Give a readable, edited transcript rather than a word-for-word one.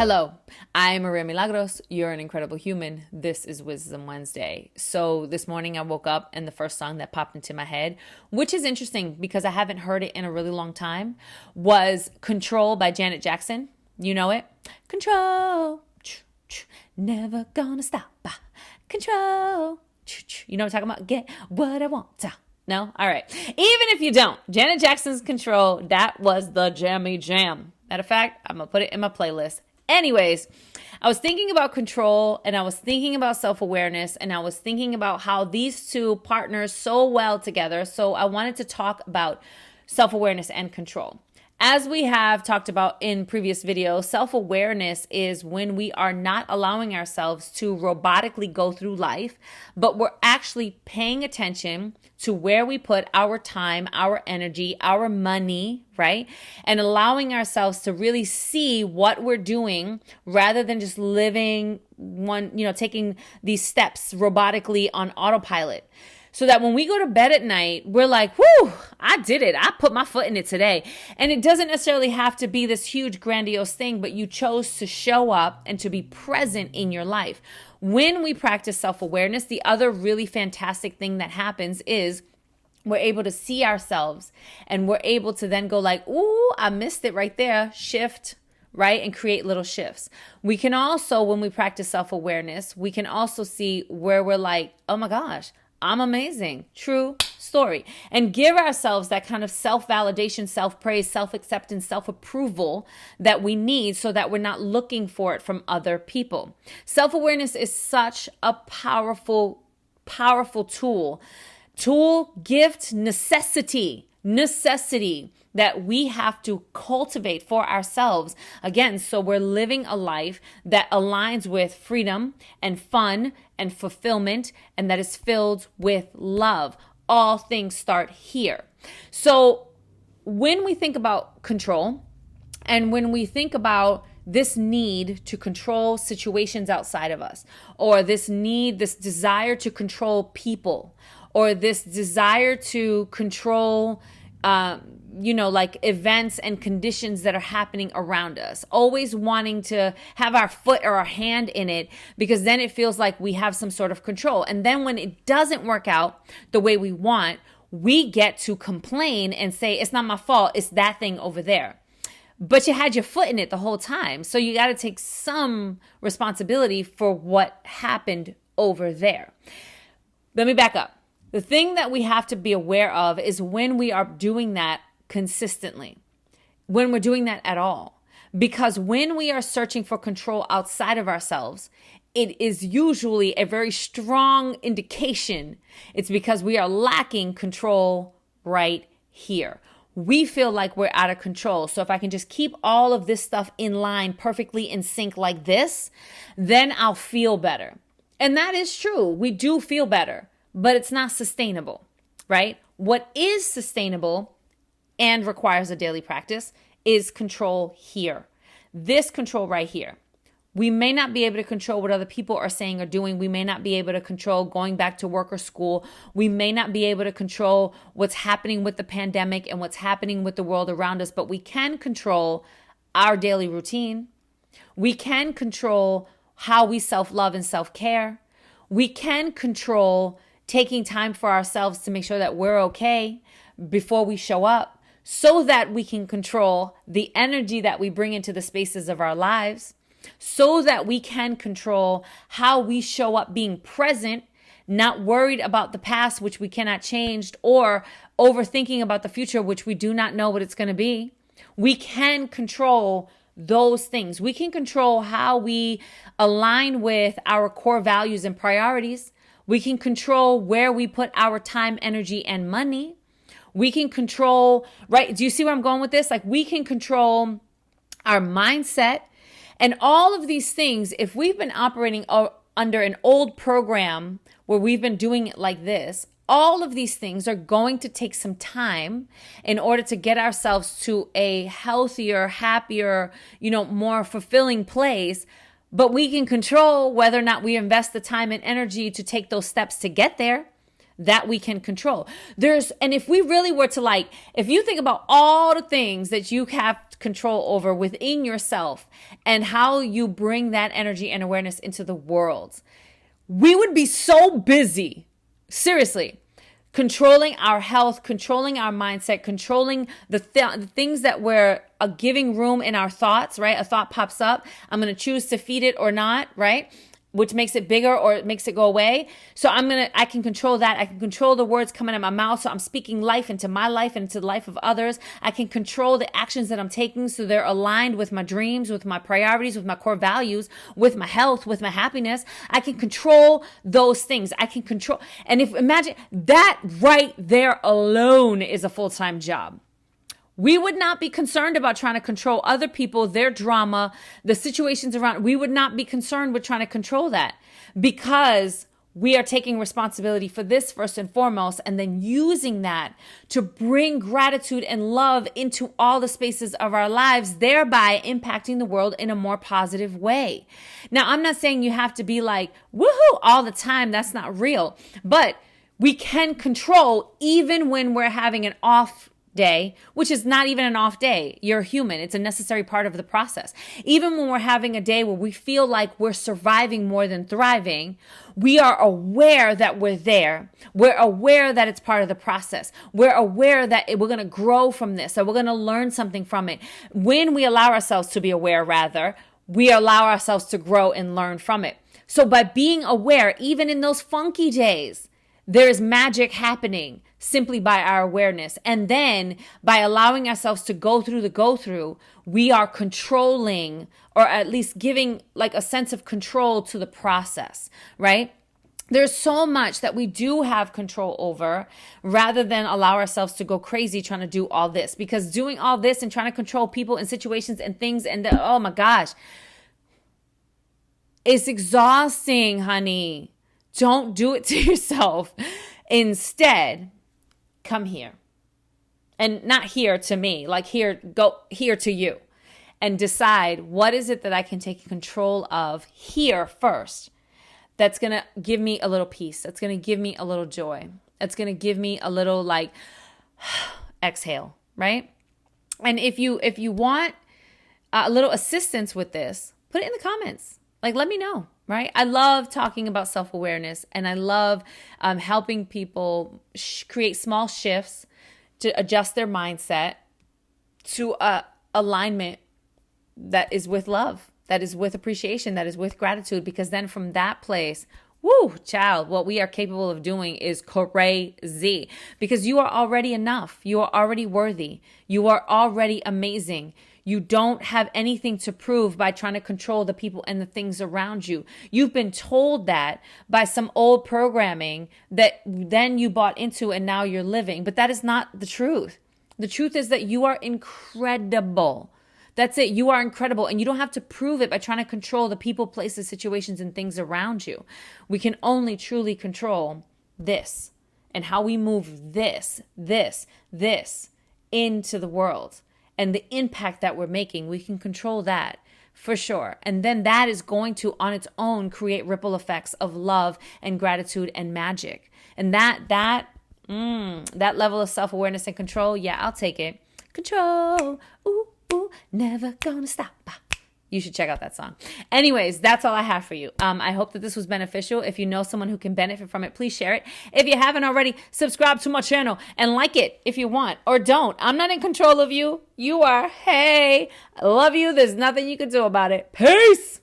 Hello, I'm Maria Milagros. You're an incredible human. This is Wisdom Wednesday. So this morning I woke up and the first song that popped into my head, which is interesting because I haven't heard it in a really long time, was Control by Janet Jackson. You know it? Control, never gonna stop. Control, you know what I'm talking about? Get what I want. No? All right. Even if you don't, Janet Jackson's Control, that was the jammy jam. Matter of fact, I'm going to put it in my playlist. Anyways, I was thinking about control and I was thinking about self-awareness and I was thinking about how these two partner so well together. So I wanted to talk about self-awareness and control. As we have talked about in previous videos, self-awareness is when we are not allowing ourselves to robotically go through life, but we're actually paying attention to where we put our time, our energy, our money, right? And allowing ourselves to really see what we're doing rather than just living taking these steps robotically on autopilot. So that when we go to bed at night, we're like, whoo, I did it. I put my foot in it today. And it doesn't necessarily have to be this huge, grandiose thing, but you chose to show up and to be present in your life. When we practice self-awareness, the other really fantastic thing that happens is we're able to see ourselves and we're able to then go like, ooh, I missed it right there. Shift, right? And create little shifts. We can also, when we practice self-awareness, we can also see where we're like, oh my gosh, I'm amazing. True story. And give ourselves that kind of self-validation, self-praise, self-acceptance, self-approval that we need so that we're not looking for it from other people. Self-awareness is such a powerful, powerful tool, gift, necessity that we have to cultivate for ourselves. Again, so we're living a life that aligns with freedom and fun and fulfillment, and that is filled with love. All things start here. So when we think about control, and when we think about this need to control situations outside of us, or this desire to control people, or this desire to control like events and conditions that are happening around us, always wanting to have our foot or our hand in it because then it feels like we have some sort of control. And then when it doesn't work out the way we want, we get to complain and say, it's not my fault, it's that thing over there. But you had your foot in it the whole time. So you got to take some responsibility for what happened over there. Let me back up. The thing that we have to be aware of is when we are doing that consistently, when we're doing that at all. Because when we are searching for control outside of ourselves, it is usually a very strong indication. It's because we are lacking control right here. We feel like we're out of control. So if I can just keep all of this stuff in line perfectly in sync like this, then I'll feel better. And that is true. We do feel better. But it's not sustainable, right? What is sustainable and requires a daily practice is control here. This control right here. We may not be able to control what other people are saying or doing. We may not be able to control going back to work or school. We may not be able to control what's happening with the pandemic and what's happening with the world around us, but we can control our daily routine. We can control how we self-love and self-care. We can control taking time for ourselves to make sure that we're okay before we show up so that we can control the energy that we bring into the spaces of our lives, so that we can control how we show up being present, not worried about the past, which we cannot change, or overthinking about the future, which we do not know what it's going to be. We can control those things. We can control how we align with our core values and priorities. We can control where we put our time, energy, and money. We can control, right? Do you see where I'm going with this? Like we can control our mindset and all of these things. If we've been operating under an old program where we've been doing it like this, all of these things are going to take some time in order to get ourselves to a healthier, happier, more fulfilling place. But we can control whether or not we invest the time and energy to take those steps to get there. that we can control. And if we really were to if you think about all the things that you have control over within yourself and how you bring that energy and awareness into the world, we would be so busy, seriously, controlling our health, controlling our mindset, controlling the things that we're giving room in our thoughts, right? A thought pops up. I'm going to choose to feed it or not, right? Which makes it bigger or it makes it go away. So I can control that. I can control the words coming out of my mouth. So I'm speaking life into my life and into the life of others. I can control the actions that I'm taking so they're aligned with my dreams, with my priorities, with my core values, with my health, with my happiness. I can control those things. I can control. And imagine that right there alone is a full-time job. We would not be concerned about trying to control other people, their drama, the situations around. We would not be concerned with trying to control that because we are taking responsibility for this first and foremost, and then using that to bring gratitude and love into all the spaces of our lives, thereby impacting the world in a more positive way. Now, I'm not saying you have to be like, woohoo, all the time. That's not real. But we can control even when we're having an off day, which is not even an off day. You're human. It's a necessary part of the process. Even when we're having a day where we feel like we're surviving more than thriving, we are aware that we're there. We're aware that it's part of the process. We're aware that we're going to grow from this, that we're going to learn something from it. When we allow ourselves to be aware, we allow ourselves to grow and learn from it. So by being aware, even in those funky days, there's magic happening simply by our awareness. And then by allowing ourselves to go through the go-through, we are controlling, or at least giving a sense of control to the process, right? There's so much that we do have control over rather than allow ourselves to go crazy trying to do all this. Because doing all this and trying to control people and situations and things oh my gosh, it's exhausting, honey. Don't do it to yourself. Instead, come here. And not here to me, go here to you. And decide what is it that I can take control of here first. That's going to give me a little peace. That's going to give me a little joy. That's going to give me a little exhale, right? And if you want a little assistance with this, put it in the comments. Let me know. Right? I love talking about self-awareness, and I love helping people create small shifts to adjust their mindset to alignment that is with love, that is with appreciation, that is with gratitude, because then from that place, woo, child, what we are capable of doing is crazy, because you are already enough. You are already worthy. You are already amazing. You don't have anything to prove by trying to control the people and the things around you. You've been told that by some old programming that then you bought into and now you're living. But that is not the truth. The truth is that you are incredible. That's it. You are incredible. And you don't have to prove it by trying to control the people, places, situations, and things around you. We can only truly control this and how we move this into the world. And the impact that we're making, we can control that for sure. And then that is going to, on its own, create ripple effects of love and gratitude and magic. And that level of self-awareness and control, yeah, I'll take it. Control, ooh, ooh, never gonna stop. You should check out that song. Anyways, that's all I have for you. I hope that this was beneficial. If you know someone who can benefit from it, please share it. If you haven't already, subscribe to my channel and like it if you want, or don't. I'm not in control of you. You are. Hey, I love you. There's nothing you can do about it. Peace.